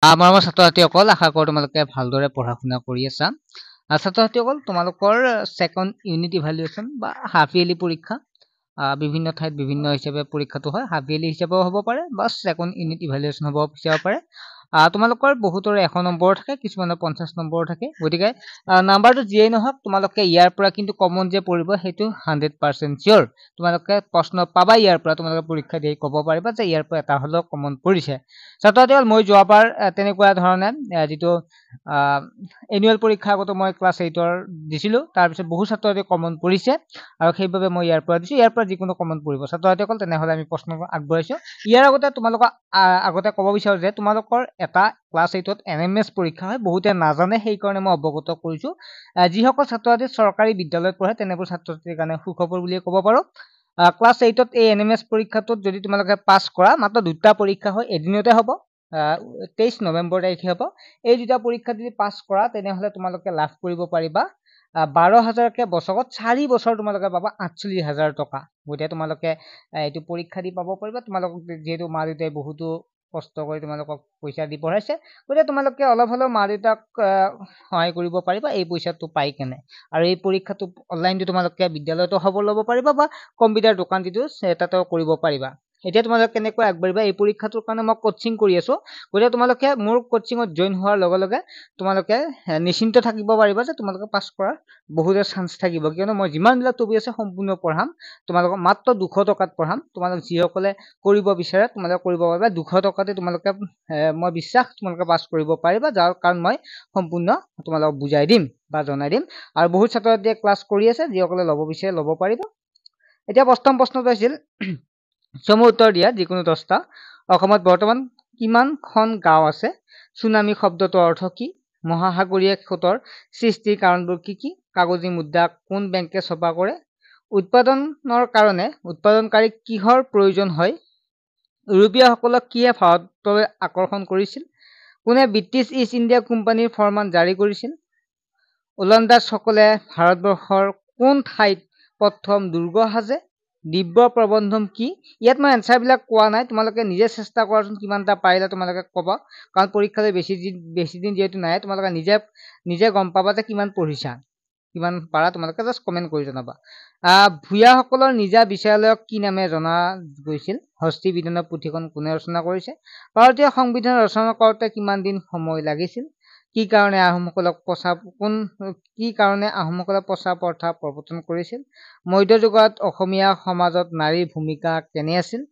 মৰমৰ ছাত্ৰ-ছাত্ৰীসকল, আশা কৰোঁ তোমালোকে ভালদৰে পঢ়া-শুনা কৰি আছা। ছাত্ৰ-ছাত্ৰীসকল, তোমালোকৰ ছেকেণ্ড ইউনিট ইভালুৱেশ্যন বা হাফ ইয়াৰলি পৰীক্ষা বিভিন্ন ঠাইত বিভিন্ন হিচাপে পৰীক্ষাটো হয়। হাফ ইয়াৰলি হিচাপেও হ'ব পাৰে বা ছেকেণ্ড ইউনিট ইভালুৱেশ্যন হ'ব পাৰে। তোমালোকৰ বহুতৰে 100 নম্বৰ থাকে, কিছুমানৰ 50 নম্বৰ থাকে। গতিকে নাম্বাৰটো যিয়েই নহওক, তোমালোকে ইয়াৰ পৰা কিন্তু কমন যে পৰিব সেইটো 100% চিয়ৰ। তোমালোকে প্ৰশ্ন পাবা ইয়াৰ পৰা, তোমালোকে পৰীক্ষা দি ক'ব পাৰিবা যে ইয়াৰ পৰা এটা হ'লেও কমন পৰিছে। ছাত্ৰ-ছাত্ৰীসকল, মই যোৱাবাৰ তেনেকুৱা ধৰণে যিটো এনুৱেল পৰীক্ষা আগতে মই ক্লাছ 8ৰ দিছিলোঁ, তাৰপিছত বহু ছাত্ৰ-ছাত্ৰী কমন পৰিছে আৰু সেইবাবে মই ইয়াৰ পৰা দিছোঁ। ইয়াৰ পৰা যিকোনো কমন পৰিব ছাত্ৰ-ছাত্ৰীসকল, তেনেহ'লে আমি প্ৰশ্ন আগবঢ়াইছোঁ। ইয়াৰ আগতে তোমালোকক আগতে ক'ব বিচাৰোঁ যে তোমালোকৰ এটা ক্লাছ 8ত NMS পৰীক্ষা হয়। বহুতে নাজানে, সেইকাৰণে মই অৱগত কৰিছোঁ। যিসকল ছাত্ৰ-ছাত্ৰী চৰকাৰী বিদ্যালয়ত পঢ়ে তেনেবোৰ ছাত্ৰ-ছাত্ৰীৰ কাৰণে সুখবৰ বুলিয়ে ক'ব পাৰোঁ। ক্লাছ 8ত এই NMS পৰীক্ষাটোত যদি তোমালোকে পাছ কৰা, মাত্ৰ 2টা পৰীক্ষা হয়, এদিনতে হ'ব। 23 নৱেম্বৰ তাৰিখে হ'ব। এই 2টা পৰীক্ষা যদি পাছ কৰা, তেনেহ'লে তোমালোকে লাভ কৰিব পাৰিবা 12,000কে বছৰত 4 বছৰ তোমালোকে পাবা 48,000 টকা। গতিকে তোমালোকে এইটো পৰীক্ষা দি পাব পাৰিবা। তোমালোকক যিহেতু মা-দেউতাই বহুতো কষ্ট কৰি তোমালোকক পইচা দি পঢ়াইছে, গতিকে তোমালোকে অলপ হ'লেও মা-দেউতাক সহায় কৰিব পাৰিবা এই পইচাটো পাই কেনে। আৰু এই পৰীক্ষাটো অনলাইনটো তোমালোকে বিদ্যালয়তো খবৰ ল'ব পাৰিবা বা কম্পিউটাৰ দোকান যিটো তাতেও কৰিব পাৰিবা। এতিয়া তোমালোকে কেনেকৈ আগবাঢ়িবা? এই পৰীক্ষাটোৰ কাৰণে মই কোচিং কৰি আছোঁ। গতিকে তোমালোকে মোৰ কোচিঙত জইন হোৱাৰ লগে লগে তোমালোকে নিশ্চিন্ত থাকিব পাৰিবা যে তোমালোকে পাছ কৰাৰ বহুতে চান্স থাকিব, কিয়নো মই যিমানবিলাক টপিক আছে সম্পূৰ্ণ পঢ়াম। তোমালোকক মাত্ৰ 200 টকাত পঢ়াম। তোমালোক যিসকলে কৰিব বিচাৰে তোমালোকে কৰিব পাৰিবা। 200 টকাতে তোমালোকে মই বিশ্বাস তোমালোকে পাছ কৰিব পাৰিবা, যাৰ কাৰণ মই সম্পূৰ্ণ তোমালোকক বুজাই দিম বা জনাই দিম। আৰু বহুত ছাত্ৰ-ছাত্ৰীয়ে ক্লাছ কৰি আছে, যিসকলে ল'ব বিচাৰে ল'ব পাৰিব। এতিয়া প্ৰথম প্ৰশ্নটো আছিল চমু উত্তৰ দিয়া যিকোনো 10টা। অসমত বৰ্তমান কিমানখন গাঁও আছে? চুনামি শব্দটোৰ অৰ্থ কি? মহাসাগৰীয় সোঁতৰ সৃষ্টিৰ কাৰণবোৰ কি কি? কাগজী মুদ্ৰা কোন বেংকে ছপা কৰে? উৎপাদনৰ কাৰণে উৎপাদনকাৰীক কিহৰ প্ৰয়োজন হয়? ইউৰোপীয়সকলক কিয়ে ভাৰতলৈ আকৰ্ষণ কৰিছিল? কোনে ব্ৰিটিছ ইষ্ট ইণ্ডিয়া কোম্পানীৰ ফৰমান জাৰি কৰিছিল? ওলন্দাজসকলে ভাৰতবৰ্ষৰ কোন ঠাইত প্ৰথম দুৰ্গ সাজে? দিব্য প্ৰবন্ধম কি? ইয়াত মই এনচাৰবিলাক কোৱা নাই, তোমালোকে নিজে চেষ্টা কৰাচোন, কিমানটা পাৰিলে তোমালোকে ক'বা। কাৰণ পৰীক্ষালৈ বেছি দিন যিহেতু নাই, তোমালোকে নিজে গম পাবা যে কিমান পঢ়িছা, কিমান পাৰা। তোমালোকে জাষ্ট কমেণ্ট কৰি জনাবা। ভূঞাসকলৰ নিজা বিচাৰালয়ক কি নামে জনা গৈছিল? হস্তি বিধানৰ পুথিখন কোনে ৰচনা কৰিছে? ভাৰতীয় সংবিধান ৰচনা কৰোঁতে কিমান দিন সময় লাগিছিল? কি কাৰণে আহোমসকলে পছা প্ৰথা প্ৰৱৰ্তন কৰিছিল? মধ্যযুগত অসমীয়া সমাজত নাৰীৰ ভূমিকা কেনে আছিল?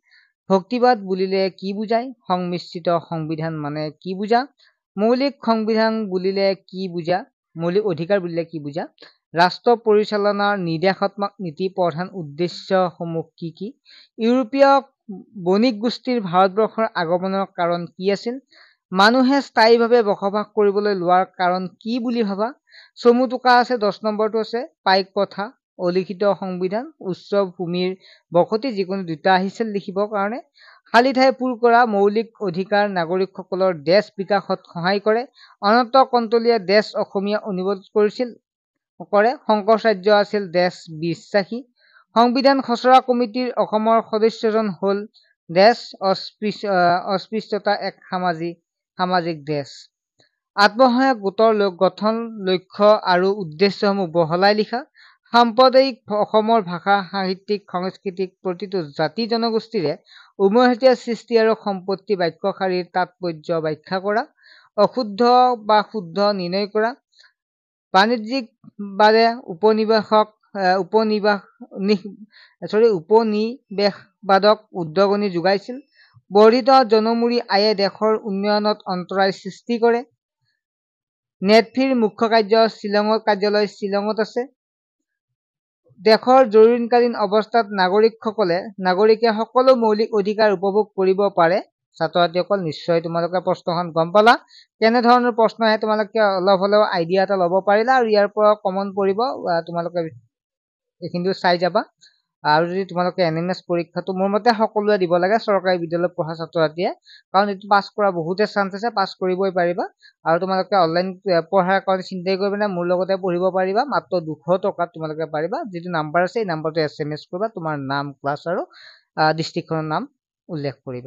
ভক্তিবাদ বুলিলে কি বুজায়? সংমিশ্ৰিত সংবিধান মানে কি বুজা? মৌলিক সংবিধান বুলিলে কি বুজা? মৌলিক অধিকাৰ বুলিলে কি বুজা? ৰাষ্ট্ৰ পৰিচালনাৰ নিৰ্দেশাত্মক নীতি প্ৰধান উদ্দেশ্যসমূহ কি কি? ইউৰোপীয় বণিক গোষ্ঠীৰ ভাৰতবৰ্ষৰ আগমনৰ কাৰণ কি আছিল? মানুহে স্থায়ীভাৱে বসবাস কৰিবলৈ লোৱাৰ কাৰণ কি বুলি ভাবা? চমু টোকা আছে, 10 নম্বৰটো আছে পাইক প্ৰথা, অলিখিত সংবিধান, উচ্চ ভূমিৰ বসতি, যিকোনো 2টা আহিছিল লিখিবৰ কাৰণে। খালী ঠাই পূৰ কৰা, মৌলিক অধিকাৰ, নাগৰিকসকলৰ দেশ বিকাশত সহায় কৰে। অনন্ত কণ্টলীয়ে দেশ অসমীয়া অনুবাদ কৰে। শংকৰাচাৰ্য আছিল দেশ বিশ্বাসী। সংবিধান খচৰা কমিটিৰ অসমৰ সদস্যজন হ'ল দেশ অস্পৃশ্যতা এক সামাজিক দেশ। আত্মসহায়ক গোটৰ গঠন, লক্ষ্য আৰু উদ্দেশ্যসমূহ বহলাই লিখা। সাম্প্ৰদায়িক অসমৰ ভাষা সাহিত্যিক সংস্কৃতিক প্ৰতিটো জাতি জনগোষ্ঠীৰে উমৈহতীয়া সৃষ্টি আৰু সম্পত্তি বাক্যশাৰীৰ তাৎপৰ্য ব্যাখ্যা কৰা। অশুদ্ধ বা শুদ্ধ নিৰ্ণয় কৰা। বাণিজ্যিকভাৱে উপনিৱেশবাদক উদগনি যোগাইছিল। বৰ্ধিত জনমূৰি আয়ে দেশৰ উন্নয়নত অন্তৰায় সৃষ্টি কৰে। নেটফিৰ মুখ্য কাৰ্যালয় শ্বিলঙত আছে। দেশৰ জৰুৰীকালীন অৱস্থাত নাগৰিকে সকলো মৌলিক অধিকাৰ উপভোগ কৰিব পাৰে। ছাত্ৰ-ছাত্ৰীসকল, নিশ্চয় তোমালোকে প্ৰশ্নখন গম পালা। কেনেধৰণৰ প্ৰশ্ন আহে তোমালোকে অলপ হ'লেও আইডিয়া এটা ল'ব পাৰিলা, আৰু ইয়াৰ পৰা কমন পৰিব। তোমালোকে এইখিনিও চাই যাবা। আৰু যদি তোমালোকে NMS পৰীক্ষাটো মোৰ মতে সকলোৱে দিব লাগে, চৰকাৰী বিদ্যালয়ত পঢ়া ছাত্ৰ-ছাত্ৰীয়ে, কাৰণ এইটো পাছ কৰা বহুতে চান্স আছে, পাছ কৰিবই পাৰিবা। আৰু তোমালোকে অনলাইন পঢ়াৰ কাৰণে চিন্তাই কৰিব নাই, মোৰ লগতে পঢ়িব পাৰিবা। মাত্ৰ 200 টকাত তোমালোকে পাৰিবা। যিটো নাম্বাৰ আছে এই নাম্বাৰটো SMS কৰিবা, তোমাৰ নাম, ক্লাছ আৰু ডিষ্ট্ৰিক্টখনৰ নাম উল্লেখ কৰিবা।